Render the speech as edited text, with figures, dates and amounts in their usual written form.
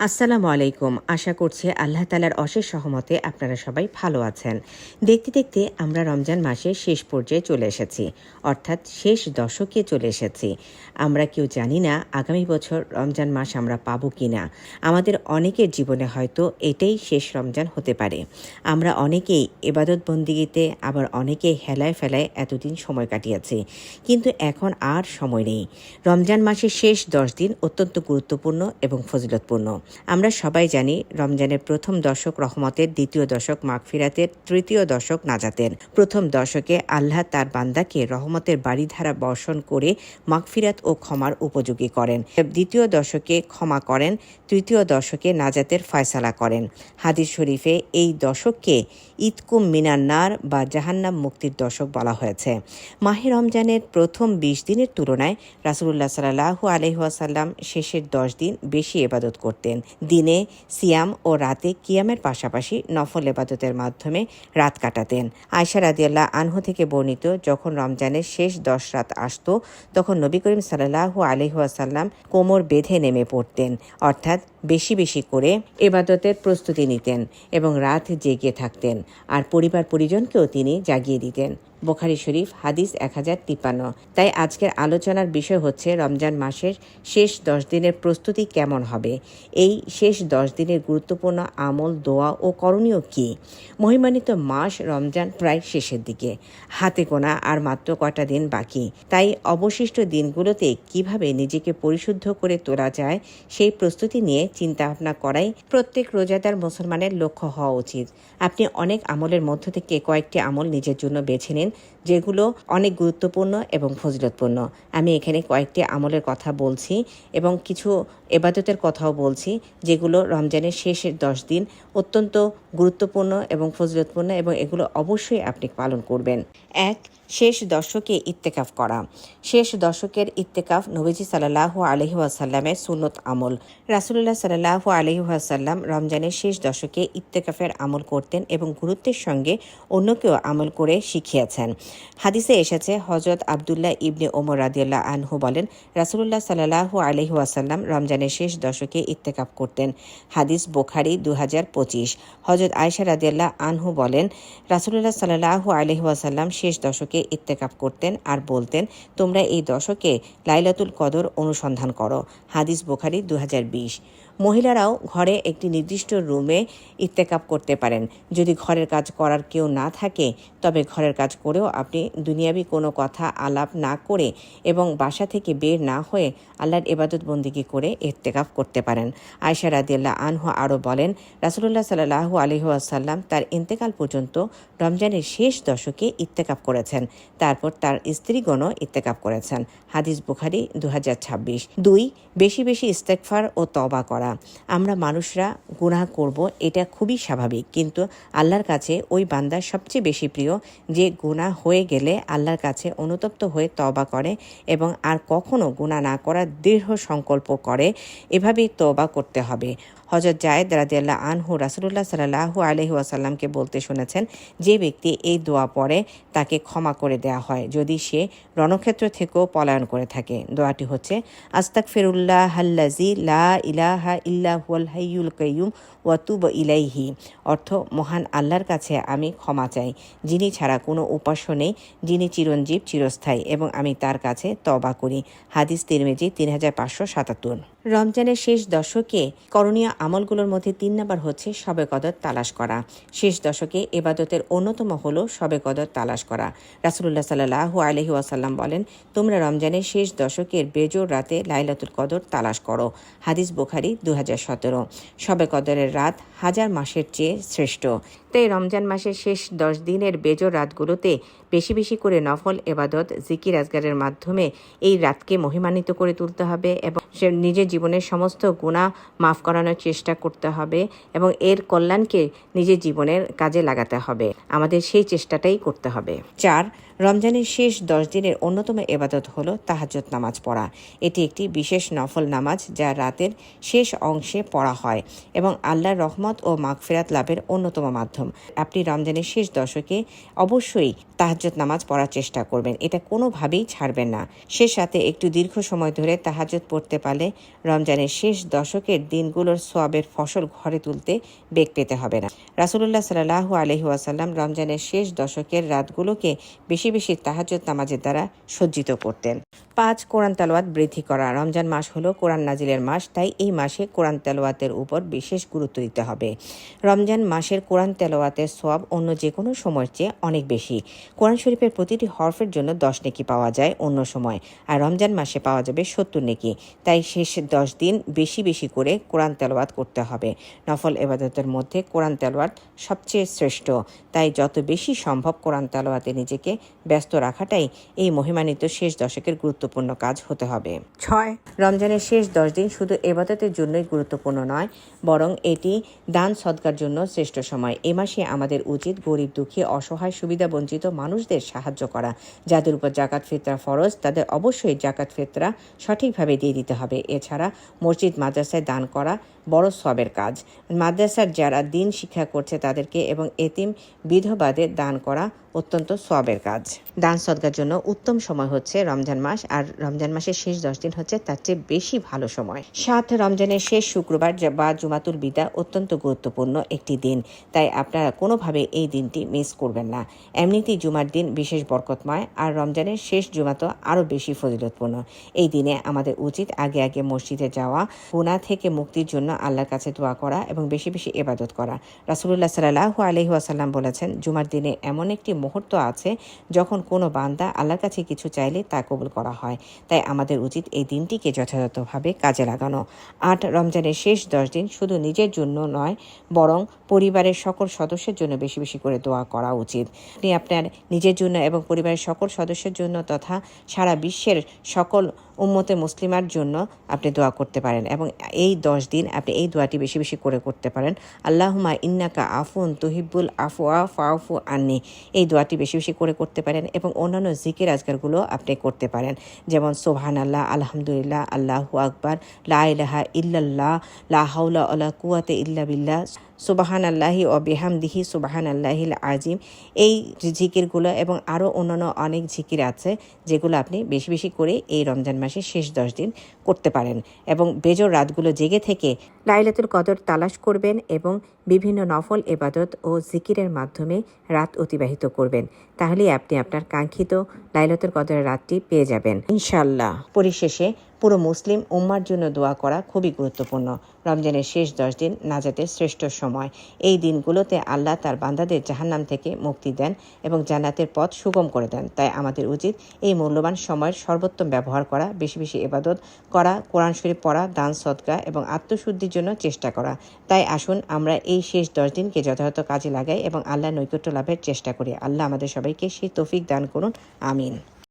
আসসালামু আলাইকুম। আশা করছি আল্লাহ তাআলার অশেষ সহমতে আপনারা সবাই ভালো আছেন। দেখতে দেখতে আমরা রমজান মাসের শেষ পর্যায়ে চলে এসেছি, অর্থাৎ শেষ দশকে চলে এসেছি। আমরা কেউ জানি না আগামী বছর রমজান মাস আমরা পাবো কি না। আমাদের অনেকের জীবনে হয়তো এটাই শেষ রমজান হতে পারে। আমরা অনেকেই ইবাদত বন্দিগিতে, আবার অনেকে হেলায় ফেলায় এতদিন সময় কাটিয়েছি, কিন্তু এখন আর সময় নেই। রমজান মাসের শেষ 10 দিন অত্যন্ত গুরুত্বপূর্ণ এবং ফজিলতপূর্ণ। আমরা সবাই জানি রমজানের প্রথম দশক রহমতের, দ্বিতীয় দশক মাগফিরাতের, তৃতীয় দশক নাজাতের। প্রথম দশকে আল্লাহ তার বান্দাকে রহমতের বাড়িধারা বর্ষণ করে মাগফিরাত ও ক্ষমার উপযোগী করেন। দ্বিতীয় দশকে ক্ষমা করেন, তৃতীয় দশকে নাজাতের ফয়সালা করেন। হাদিস শরীফে এই দশককে ইতকুম মিনান্নার বা জাহান্নাম মুক্তির দশক বলা হয়েছে। মাহে রমজানের প্রথম 20 দিনের তুলনায় রাসূলুল্লাহ সাল্লাল্লাহু আলাইহি ওয়াসাল্লাম শেষের 10 দিন বেশি ইবাদত করতেন। দিনে সিয়াম ও রাতে কিয়ামের পাশাপাশি নফল ইবাদতের মাধ্যমে রাত কাটাতেন। আয়েশা রাদিয়াল্লাহু আনহু থেকে বর্ণিত, যখন রমজানের শেষ 10 রাত আসত তখন নবী করিম সাল্লাল্লাহু আলাইহি ওয়াসাল্লাম কোমর বেঁধে নেমে পড়তেন, অর্থাৎ বেশি বেশি করে ইবাদতের প্রস্তুতি নিতেন এবং রাত জেগে থাকতেন, আর পরিবার পরিজনকেও তিনি জাগিয়ে দিতেন। বুখারী শরীফ হাদিস 1053। তাই আজকের আলোচনার বিষয় হচ্ছে রমজান মাসের শেষ 10 দিনের প্রস্তুতি কেমন হবে। এই শেষ 10 দিনের গুরুত্বপূর্ণ আমল, দোয়া ও করণীয় কী। মহিমান্বিত মাস রমজান প্রায় শেষের দিকে, হাতে গোনা আর মাত্র কটা দিন বাকি। তাই অবশিষ্ট দিনগুলোতে কিভাবে নিজেকে পরিশুদ্ধ করে তোলা যায় সেই প্রস্তুতি নিয়ে চিন্তা ভাবনা করাই প্রত্যেক রোজাদার মুসলমানের লক্ষ্য হওয়া উচিত। আপনি অনেক আমলের মধ্য থেকে কয়েকটি আমল নিজের জন্য বেছে নিন, যেগুলো অনেক গুরুত্বপূর্ণ এবং ফজিলতপূর্ণ। আমি এখানে কয়েকটি আমলের কথা বলছি এবং কিছু ইবাদতের কথাও বলছি, যেগুলো রমজানের শেষের 10 দিন অত্যন্ত গুরুত্বপূর্ণ এবং ফজিলতপূর্ণ, এবং এগুলো অবশ্যই আপনি পালন করবেন। 1. শেষ দশকে ইত্তেকাফ করা। শেষ দশকের ইত্তেকাফ নবীজি সাল্লাল্লাহু আলাইহি ওয়াসাল্লামের সুন্নত আমল। রাসূলুল্লাহ সাল্লাল্লাহু আলাইহি ওয়াসাল্লাম রমজানের শেষ দশকে ইত্তেকাফের আমল করতেন এবং গুরুত্বের সঙ্গে অন্যকেও আমল করে শিখিয়েছেন। হাদিসে এসেছে, হযরত আব্দুল্লাহ ইবনে ওমর রাদিয়াল্লাহু আনহু বলেন, রাসূলুল্লাহ সাল্লাল্লাহু আলাইহি ওয়াসাল্লাম রমজানের শেষ দশকে ইত্তেকাফ করতেন। হাদিস বুখারী 2025। হযরত আয়েশা রাদিয়াল্লাহু আনহু বলেন, রাসূলুল্লাহ সাল্লাল্লাহু আলাইহি ওয়াসাল্লাম শেষ দশকে ইত্তেকাফ করতেন আর বলতেন, তোমরা এই দশকে লাইলাতুল কদর অনুসন্ধান করো। হাদিস বুখারী 2020। মহিলারাও ঘরে একটি নির্দিষ্ট রুমে ইত্তেকাফ করতে পারেন। যদি ঘরের কাজ করার কেউ না থাকে, তবে ঘরের কাজ করেও আপনি দুনিয়াবি কোনো কথা আলাপ না করে এবং বাসা থেকে বের না হয়ে আল্লাহর ইবাদত বন্দিগি করে ইত্তেকাফ করতে পারেন। আয়েশা রাদিয়াল্লাহু আনহা আরও বলেন, রাসূলুল্লাহ সাল্লাল্লাহু আলাইহি ওয়াসাল্লাম তার ইন্তেকাল পর্যন্ত রমজানের শেষ দশকে ইত্তেকাফ করেছেন। তারপর তার স্ত্রীগণও ইত্তেকাফ করেছেন। হাদিস বুখারী 2026। 2. বেশি বেশি ইস্তেগফার ও তওবা করা। আমরা মানুষরা গুনাহ করব, এটা খুবই স্বাভাবিক, কিন্তু আল্লাহর কাছে ওই বান্দা সবচেয়ে বেশি প্রিয় যে গুনাহ হয়ে গেলে আল্লাহর কাছে অনুতপ্ত হয়ে তওবা করে এবং আর কখনো গুনাহ না করার দৃঢ় সংকল্প করে। এভাবেই তওবা করতে হবে। হযরত যায়েদ রাদিয়াল্লাহু আনহু রাসূলুল্লাহ সাল্লাল্লাহু আলাইহি ওয়াসাল্লামকে বলতে শুনেছেন, যে ব্যক্তি এই দোয়া পড়ে তাকে ক্ষমা করে দেয়া হয় যদি সে রণক্ষেত্র থেকেও পলায়ন করে থাকে। দোয়াটি হচ্ছে, আস্তাগফিরুল্লাহাল্লাযী লা ইলাহা ইল্লা হুয়াল হাইয়ুল কাইয়্যুম ওয়া তুবু ইলাইহি। অর্থ, মহান আল্লাহর কাছে আমি ক্ষমা চাই, যিনি ছাড়া কোনো উপাস্য নেই, যিনি চিরঞ্জীব, চিরস্থায়ী, এবং আমি তার কাছে তওবা করি। হাদিস তিরমিজি 3577। রমজানের শেষ দশকে করণীয় আমলগুলোর মধ্যে 3 নম্বর হচ্ছে শবে কদর তালাশ করা। শেষ দশকে ইবাদতের অন্যতম হলো শবে কদর তালাশ করা। রাসূলুল্লাহ সাল্লাল্লাহু আলাইহি ওয়াসাল্লাম বলেন, তোমরা রমজানের শেষ দশকের বেজোড় রাতে লাইলাতুল কদর তালাশ করো। হাদিস বুখারী 2017। শবে কদরের রাত 1000 মাসের চেয়ে শ্রেষ্ঠ। তাই রমজান মাসের শেষ 10 দিনের বেজোড় রাতগুলোতে বেশি বেশি করে নফল ইবাদত, জিকির আজগারের মাধ্যমে এই রাতকে মহিমান্বিত করে তুলতে হবে এবং সে নিজের জীবনের সমস্ত গুনাহ মাফ করানোর চেষ্টা করতে হবে এবং এর কল্যাণকে নিজের জীবনের কাজে লাগাতে হবে। আমাদের সেই চেষ্টাটাই করতে হবে। 4. রমজানের শেষ 10 দিনের অন্যতম ইবাদত হলো তাহাজ্জুদ নামাজ পড়া। এটি একটি বিশেষ নফল নামাজ যা রাতের শেষ অংশে পড়া হয় এবং আল্লাহর রহমত ও মাগফিরাত লাভের অন্যতম মাধ্যম। আপনি রমজানের শেষ দশকে অবশ্যই তাহাজ্জুদ নামাজ পড়ার চেষ্টা করবেন, এটা কোনোভাবেই ছাড়বেন না। সে সাথে একটু দীর্ঘ সময় ধরে তাহাজ্জুদ পড়তে পারলে রমজানের শেষ দশকের দিনগুলোর সওয়াবের ফসল ঘরে তুলতে বেগ পেতে হবে না। রাসূলুল্লাহ সাল্লাল্লাহু আলাইহি ওয়াসাল্লাম রমজানের শেষ দশকের রাতগুলোকে বেশি বেশি তাহাজ্জুদ নামাজের দ্বারা সজ্জিত করতেন। 5. কোরআন তেলাওয়াত বৃদ্ধি করা। রমজান মাস হলো কোরআন নাজিলের মাস, তাই এই মাসে কোরআন তেলাওয়াতের উপর বিশেষ গুরুত্ব দিতে হবে। রমজান মাসের কোরআন তেলাওয়াতের সওয়াব অন্য যে কোনো সময়ের চেয়ে অনেক বেশি। কোরআন শরীফের প্রতিটি হরফের জন্য 10 নেকি পাওয়া যায় অন্য সময়, আর রমজান মাসে পাওয়া যাবে 70 নেকি। তাই শেষ 10 দিন বেশি বেশি করে কোরআন তেলাওয়াত করতে হবে। নফল ইবাদতের মধ্যে কোরআন তেলাওয়াত সবচেয়ে শ্রেষ্ঠ, তাই যত বেশি সম্ভব কোরআন তেলাওয়াতে নিজেকে ব্যস্ত রাখাটাই এই মহিমান্বিত শেষ দশকের গুরুত্বপূর্ণ কাজ হতে হবে। 6. রমজানের শেষ 10 দিন শুধু ইবাদতের জন্যই গুরুত্বপূর্ণ নয়, বরং এটি দান সদকার জন্য শ্রেষ্ঠ সময়। এ মাসে আমাদের উচিত গরিব, দুঃখী, অসহায়, সুবিধাবঞ্চিত মানুষদের সাহায্য করা। যাদের উপর জাকাত ফিতরা ফরজ তাদের অবশ্যই জাকাত ফিতরা সঠিকভাবে দিয়ে দিতে হবে। এছাড়া মসজিদ মাদ্রাসায় দান করা বড় সওয়াবের কাজ। মাদ্রাসার যারা দিন শিক্ষা করছে তাদেরকে এবং এতিম বিধবাদের দান করা অত্যন্ত সওয়াবের কাজ। দান সদকার জন্য উত্তম সময় হচ্ছে রমজান মাস, আর রমজান মাসের শেষ 10 দিন হচ্ছে তার চেয়ে বেশি ভালো সময়। 7. রমজানের শেষ শুক্রবার বা জুমাতুল বিদা অত্যন্ত গুরুত্বপূর্ণ একটি দিন, তাই আপনারা কোনোভাবে এই দিনটি মিস করবেন না। এমনিতেই জুমার দিন বিশেষ বরকতময়, আর রমজানের শেষ জুমা তো আরও বেশি ফজিলতপূর্ণ। এই দিনে আমাদের উচিত আগে আগে মসজিদে যাওয়া, গুনাহ থেকে মুক্তির জন্য আল্লাহর কাছে দোয়া করা এবং বেশি বেশি ইবাদত করা। রাসূলুল্লাহ সাল্লাল্লাহু আলাইহি ওয়াসাল্লাম বলেছেন, জুমার দিনে এমন একটি মুহূর্ত আছে যখন কোনো বান্দা আল্লাহর কাছে কিছু চাইলে তা কবুল করা হয়। তাই আমাদের উচিত এই দিনটিকে যথাযথভাবে কাজে লাগানো। 8. রমজানের শেষ 10 দিন শুধু নিজের জন্য নয়, বরং পরিবারের সকল সদস্যের জন্য বেশি বেশি করে দোয়া করা উচিত। আপনি আপনার নিজের জন্য এবং পরিবারের সকল সদস্যের জন্য তথা সারা বিশ্বের সকল উম্মতে মুসলিমার জন্য আপনি দোয়া করতে পারেন এবং এই 10 দিন আপনি এই দোয়াটি বেশি বেশি করে করতে পারেন। আল্লাহুম্মা ইন্নাকা আফুন তুহিব্বুল আফওয়া ফাআফু আন্নি, এই দোয়াটি বেশি বেশি করে করতে পারেন এবং অন্যান্য জিকির আজকারগুলো আপনি করতে পারেন, যেমন সুবহানাল্লাহ, আলহামদুলিল্লাহ, আল্লাহু আকবার, লা ইলাহা ইল্লাল্লাহ, লা হাওলা ওয়ালা কুওয়াতা ইল্লা বিল্লাহ, সুবহানাল্লাহি ওয়া বিহামদিহি সুবহানাল্লাহিল আযীম। এই জিকিরগুলো এবং আরও অন্যান্য অনেক জিকির আছে যেগুলো আপনি বেশি বেশি করে এই রমজান মাসের শেষ 10 দিন করতে পারেন এবং বেজোর রাতগুলো জেগে থেকে লাইলাতুল কদর তালাশ করবেন এবং বিভিন্ন নফল ইবাদত ও জিকিরের মাধ্যমে রাত অতিবাহিত করবেন। তাহলেই আপনি আপনার কাঙ্ক্ষিত লাইলাতুল কদরের রাতটি পেয়ে যাবেন ইনশাআল্লাহ। পরিশেষে পুরো মুসলিম উম্মার জন্য দোয়া করা খুবই গুরুত্বপূর্ণ। রমজানের শেষ 10 দিন নাজাতের শ্রেষ্ঠ সময়। এই দিনগুলোতে আল্লাহ তার বান্দাদের জাহান্নাম থেকে মুক্তি দেন এবং জান্নাতের পথ সুগম করে দেন। তাই আমাদের উচিত এই মূল্যবান সময়ের সর্বোত্তম ব্যবহার করা, বেশি বেশি ইবাদত করা, কোরআন শরীফ পড়া, দান সদকা এবং আত্মশুদ্ধির জন্য চেষ্টা করা। তাই আসুন আমরা এই শেষ 10 দিনকে যথাযথ কাজে লাগাই এবং আল্লাহর নৈকট্য লাভের চেষ্টা করি। আল্লাহ আমাদের সবাইকে সেই তৌফিক দান করুন, আমিন।